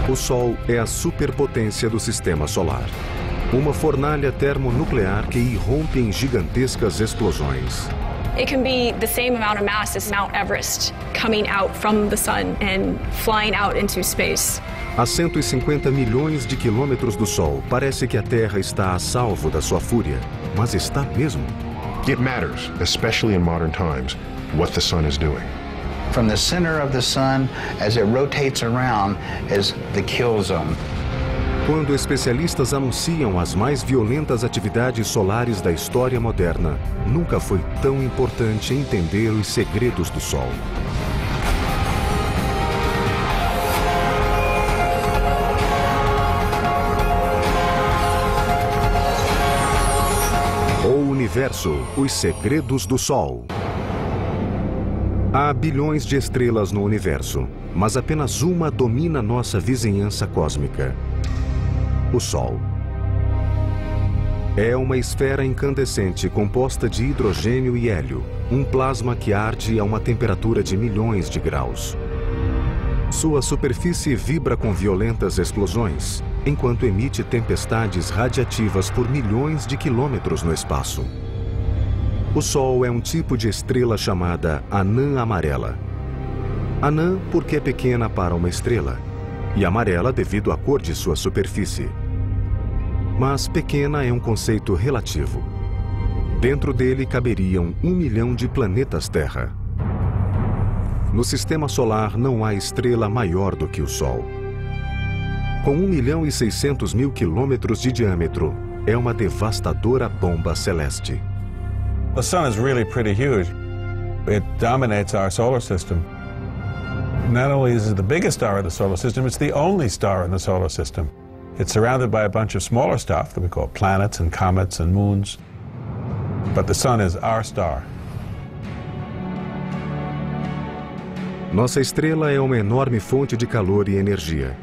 O Sol é a superpotência do sistema solar. Uma fornalha termonuclear que irrompe em gigantescas explosões. It can be the same amount of mass as Mount Everest coming out from the sun and flying out into space. A 150 milhões de quilômetros do Sol, parece que a Terra está a salvo da sua fúria. Mas está mesmo? It matters, especially in modern times, what the sun is doing. From the center of the sun, as it rotates around, is the kill zone. Quando especialistas anunciam as mais violentas atividades solares da história moderna, nunca foi tão importante entender os segredos do Sol. O Universo, os segredos do Sol. Há bilhões de estrelas no universo, mas apenas uma domina nossa vizinhança cósmica: o Sol. É uma esfera incandescente composta de hidrogênio e hélio, um plasma que arde a uma temperatura de milhões de graus. Sua superfície vibra com violentas explosões, enquanto emite tempestades radiativas por milhões de quilômetros no espaço. O Sol é um tipo de estrela chamada anã amarela. Anã porque é pequena para uma estrela, e amarela devido à cor de sua superfície. Mas pequena é um conceito relativo. Dentro dele caberiam 1 milhão de planetas Terra. No sistema solar não há estrela maior do que o Sol. Com 1.600.000 quilômetros de diâmetro, é uma devastadora bomba celeste. The sun is really pretty huge. It dominates our solar system. Not only is it the biggest star in the solar system, it's the only star in the solar system. It's surrounded by a bunch of smaller stuff that we call planets and comets and moons. But the sun is our star. Nossa estrela é uma enorme fonte de calor e energia.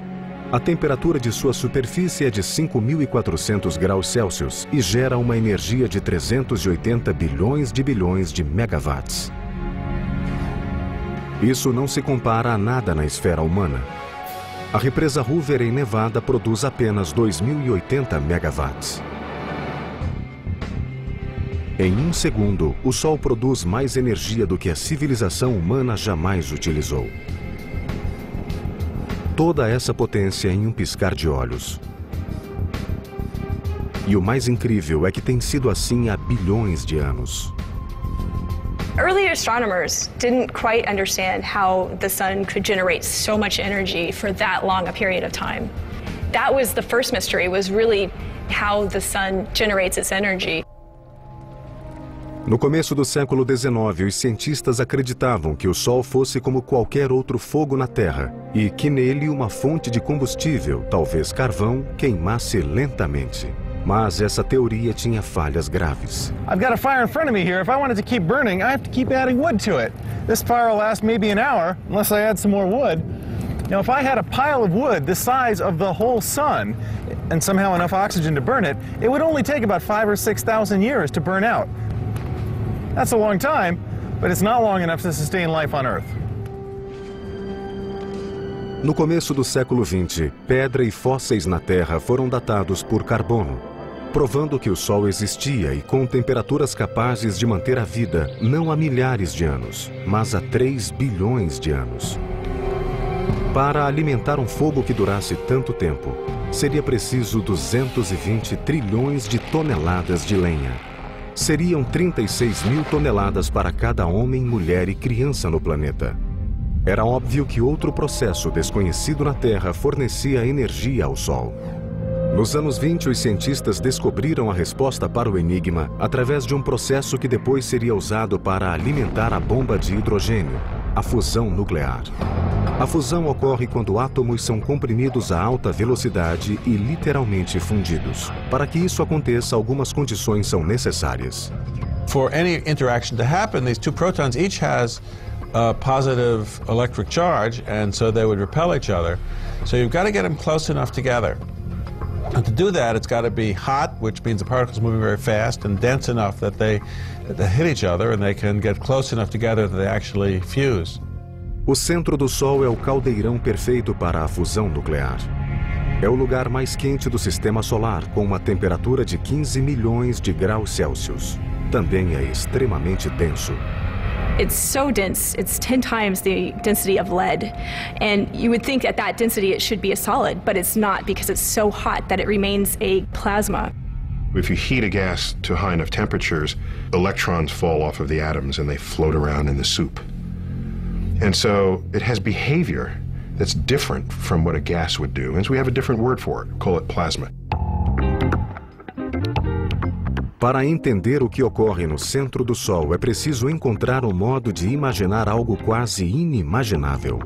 A temperatura de sua superfície é de 5.400 graus Celsius e gera uma energia de 380 bilhões de megawatts. Isso não se compara a nada na esfera humana. A represa Hoover em Nevada produz apenas 2.080 megawatts. Em um segundo, o Sol produz mais energia do que a civilização humana jamais utilizou. Toda essa potência em um piscar de olhos. E o mais incrível é que tem sido assim há bilhões de anos. Early astronomers didn't quite understand how the sun could generate so much energy for that long a period of time. That was the first mystery, was really how the sun generates its energy. No começo do século XIX, os cientistas acreditavam que o Sol fosse como qualquer outro fogo na Terra e que nele uma fonte de combustível, talvez carvão, queimasse lentamente. Mas essa teoria tinha falhas graves. I've got a fire in front of me here. If I want it to keep burning, I have to keep adding wood to it. This fire will last maybe an hour, unless I add some more wood. Now, if I had a pile of wood the size of the whole sun, and somehow enough oxygen to burn it, it would only take about 5,000 or 6,000 years to burn out. That's a long time, but it's not long enough to sustain life on Earth. No começo do século XX, pedra e fósseis na Terra foram datados por carbono, provando que o Sol existia e com temperaturas capazes de manter a vida não há milhares de anos, mas há 3 bilhões de anos. Para alimentar um fogo que durasse tanto tempo, seria preciso 220 trilhões de toneladas de lenha. Seriam 36.000 toneladas para cada homem, mulher e criança no planeta. Era óbvio que outro processo desconhecido na Terra fornecia energia ao Sol. Nos anos 20, os cientistas descobriram a resposta para o enigma através de um processo que depois seria usado para alimentar a bomba de hidrogênio, a fusão nuclear. A fusão ocorre quando átomos são comprimidos a alta velocidade e literalmente fundidos. Para que isso aconteça, algumas condições são necessárias. For any interaction to happen, these two protons each has a positive electric charge, and so they would repel each other. So you've got to get them close enough together. And to do that, it's got to be hot, which means the particles moving very fast, and dense enough that they hit each other and they can get close enough together that they actually fuse. O centro do Sol é o caldeirão perfeito para a fusão nuclear. É o lugar mais quente do sistema solar, com uma temperatura de 15 milhões de graus Celsius. Também é extremamente denso. It's so dense, it's 10 times the density of lead. And you would think at that density it should be a solid, but it's not because it's so hot that it remains a plasma. If you heat a gas to high enough temperatures, electrons fall off of the atoms and they float around in the soup. And so it has behavior that's different from what a gas would do. And so we have a different word for it, call it plasma. Para entender o que ocorre no centro do Sol, é preciso encontrar um modo de imaginar algo quase inimaginável.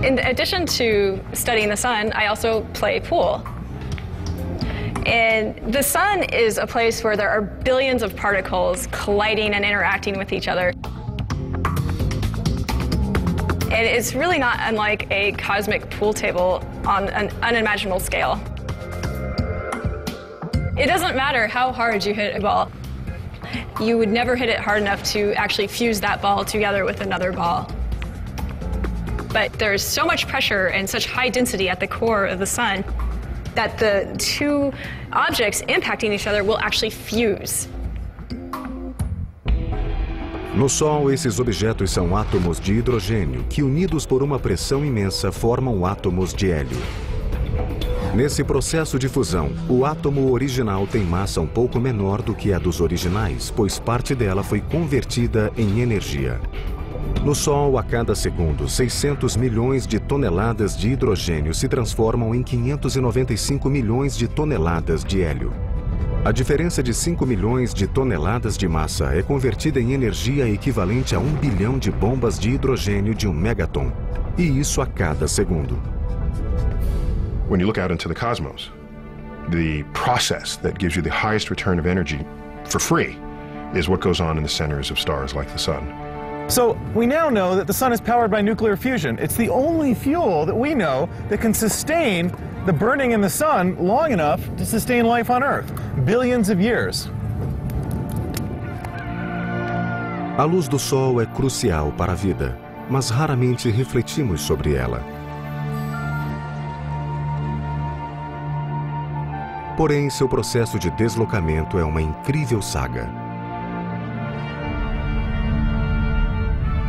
In addition to studying the sun, I also play pool. And the sun is a place where there are billions of particles colliding and interacting with each other. And it's really not unlike a cosmic pool table on an unimaginable scale. It doesn't matter how hard you hit a ball. You would never hit it hard enough to actually fuse that ball together with another ball. But there's so much pressure and such high density at the core of the sun that the two objects impacting each other will actually fuse. No Sol, esses objetos são átomos de hidrogênio que, unidos por uma pressão imensa, formam átomos de hélio. Nesse processo de fusão, o átomo original tem massa um pouco menor do que a dos originais, pois parte dela foi convertida em energia. No Sol, a cada segundo, 600 milhões de toneladas de hidrogênio se transformam em 595 milhões de toneladas de hélio. A diferença de 5 milhões de toneladas de massa é convertida em energia equivalente a 1 bilhão de bombas de hidrogênio de 1 megaton. E isso a cada segundo. When you look out into the cosmos, the process that gives you the highest return of energy for free is what goes on in the centers of stars like the sun. So we now know that the sun is powered by nuclear fusion. It's the only fuel that we know that can sustain the burning in the sun long enough to sustain life on Earth, billions of years. A luz do Sol é crucial para a vida, mas raramente refletimos sobre ela. Porém, seu processo de deslocamento é uma incrível saga.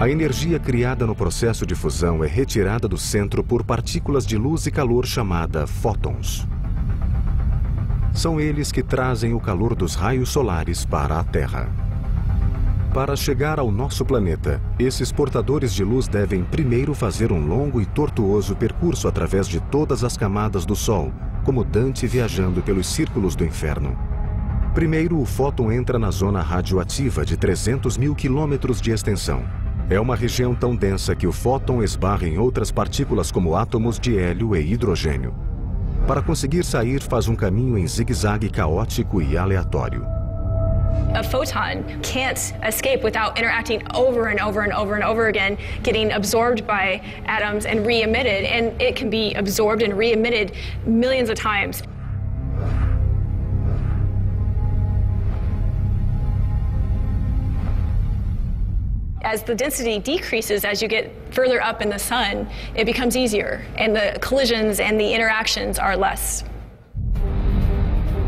A energia criada no processo de fusão é retirada do centro por partículas de luz e calor chamadas fótons. São eles que trazem o calor dos raios solares para a Terra. Para chegar ao nosso planeta, esses portadores de luz devem primeiro fazer um longo e tortuoso percurso através de todas as camadas do Sol, como Dante viajando pelos círculos do inferno. Primeiro, o fóton entra na zona radioativa de 300 mil quilômetros de extensão. É uma região tão densa que o fóton esbarra em outras partículas como átomos de hélio e hidrogênio. Para conseguir sair, faz um caminho em zigue-zague caótico e aleatório. A photon can't escape without interacting over and over and over and over again, getting absorbed by atoms and re-emitted, and it can be absorbed and re-emitted millions of times. As the density decreases, as you get further up in the sun, it becomes easier, and the collisions and the interactions are less.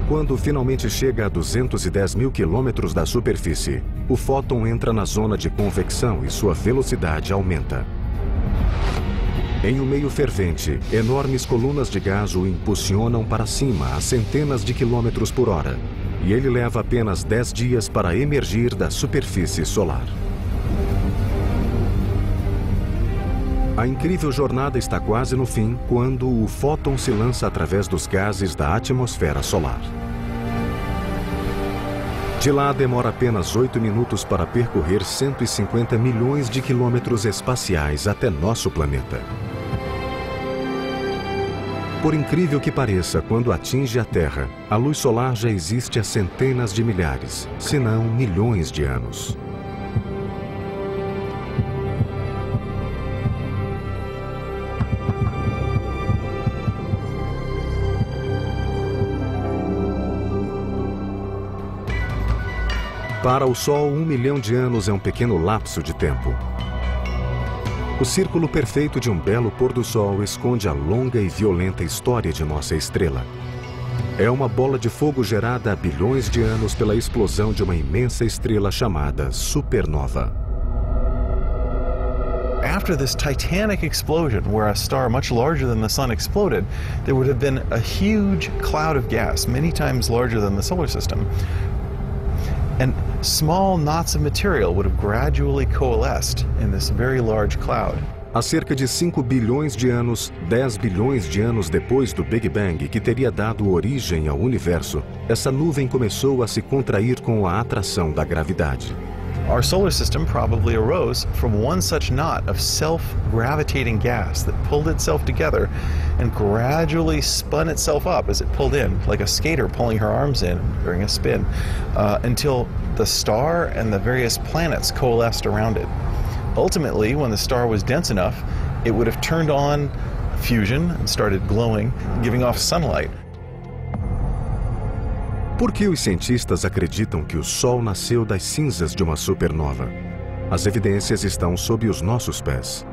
Quando finalmente chega a 210 mil quilômetros da superfície, o fóton entra na zona de convecção e sua velocidade aumenta. Em um meio fervente, enormes colunas de gás o impulsionam para cima a centenas de quilômetros por hora, e ele leva apenas 10 dias para emergir da superfície solar. A incrível jornada está quase no fim quando o fóton se lança através dos gases da atmosfera solar. De lá, demora apenas 8 minutos para percorrer 150 milhões de quilômetros espaciais até nosso planeta. Por incrível que pareça, quando atinge a Terra, a luz solar já existe há centenas de milhares, se não milhões de anos. Para o Sol, 1 milhão de anos é um pequeno lapso de tempo. O círculo perfeito de um belo pôr-do-sol esconde a longa e violenta história de nossa estrela. É uma bola de fogo gerada há bilhões de anos pela explosão de uma imensa estrela chamada supernova. After this titanic explosion, where a star much larger than the sun exploded, there would have been a huge cloud of gas, many times larger than the solar system. And small knots of material would have gradually coalesced in this very large cloud. Há cerca de 5 bilhões de anos, 10 bilhões de anos depois do Big Bang, que teria dado origem ao universo, essa nuvem começou a se contrair com a atração da gravidade. Our solar system probably arose from one such knot of self-gravitating gas that pulled itself together and gradually spun itself up as it pulled in, like a skater pulling her arms in during a spin, until the star and the various planets coalesced around it. Ultimately, when the star was dense enough, it would have turned on fusion and started glowing, giving off sunlight. Por que os cientistas acreditam que o Sol nasceu das cinzas de uma supernova? As evidências estão sob os nossos pés.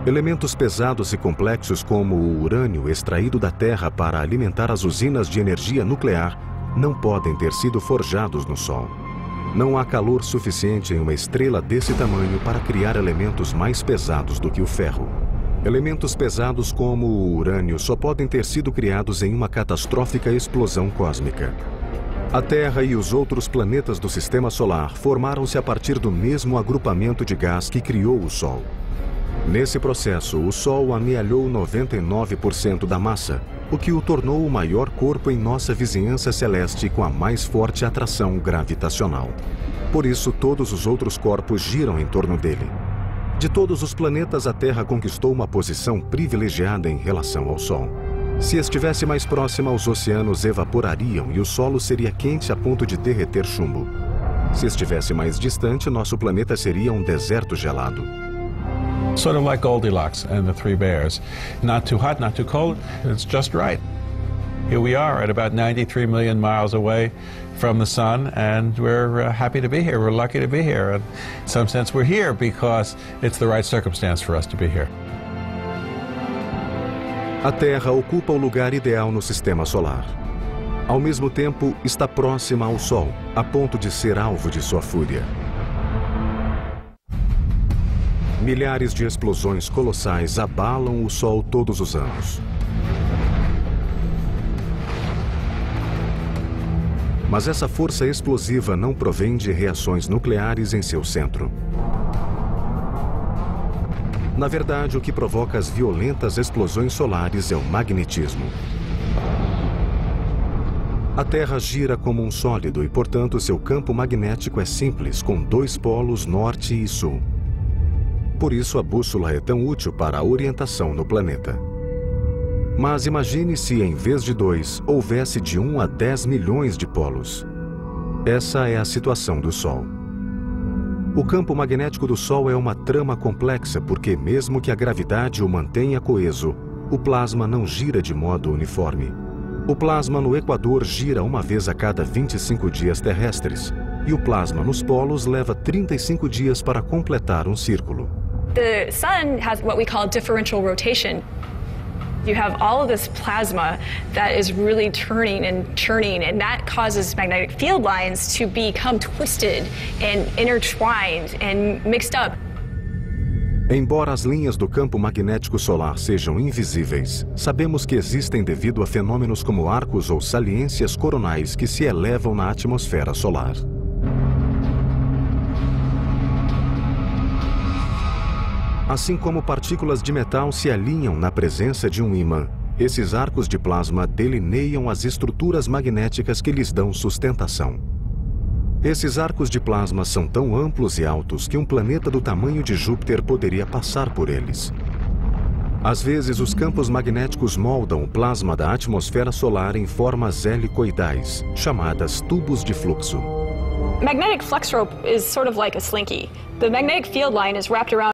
Elementos pesados e complexos como o urânio extraído da Terra para alimentar as usinas de energia nuclear não podem ter sido forjados no Sol. Não há calor suficiente em uma estrela desse tamanho para criar elementos mais pesados do que o ferro. Elementos pesados como o urânio só podem ter sido criados em uma catastrófica explosão cósmica. A Terra e os outros planetas do Sistema Solar formaram-se a partir do mesmo agrupamento de gás que criou o Sol. Nesse processo, o Sol amealhou 99% da massa, o que o tornou o maior corpo em nossa vizinhança celeste com a mais forte atração gravitacional. Por isso, todos os outros corpos giram em torno dele. De todos os planetas, a Terra conquistou uma posição privilegiada em relação ao Sol. Se estivesse mais próxima, os oceanos evaporariam e o solo seria quente a ponto de derreter chumbo. Se estivesse mais distante, nosso planeta seria um deserto gelado. Sort of like Goldilocks and the Three Bears. Not too hot, not too cold, it's just right. Here we are at about 93 million miles away from the sun, and we're happy to be here. We're lucky to be here. And in some sense, we're here because it's the right circumstance for us to be here. A Terra ocupa o lugar ideal no Sistema Solar. Ao mesmo tempo, está próxima ao Sol, a ponto de ser alvo de sua fúria. Milhares de explosões colossais abalam o Sol todos os anos. Mas essa força explosiva não provém de reações nucleares em seu centro. Na verdade, o que provoca as violentas explosões solares é o magnetismo. A Terra gira como um sólido e, portanto, seu campo magnético é simples, com dois polos norte e sul. Por isso, a bússola é tão útil para a orientação no planeta. Mas imagine se, em vez de 2, houvesse de 1 a 10 milhões de polos. Essa é a situação do Sol. O campo magnético do Sol é uma trama complexa porque, mesmo que a gravidade o mantenha coeso, o plasma não gira de modo uniforme. O plasma no Equador gira uma vez a cada 25 dias terrestres, e o plasma nos polos leva 35 dias para completar um círculo. The sun has what we call differential rotation. You have all of this plasma that is really turning and churning, and that causes magnetic field lines to become twisted and intertwined and mixed up. Embora as linhas do campo magnético solar sejam invisíveis, sabemos que existem devido a fenômenos como arcos ou saliências coronais que se elevam na atmosfera solar. Assim como partículas de metal se alinham na presença de um ímã, esses arcos de plasma delineiam as estruturas magnéticas que lhes dão sustentação. Esses arcos de plasma são tão amplos e altos que um planeta do tamanho de Júpiter poderia passar por eles. Às vezes, os campos magnéticos moldam o plasma da atmosfera solar em formas helicoidais, chamadas tubos de fluxo. Magnetic flux rope is sort of like a slinky. The magnetic field line is wrapped around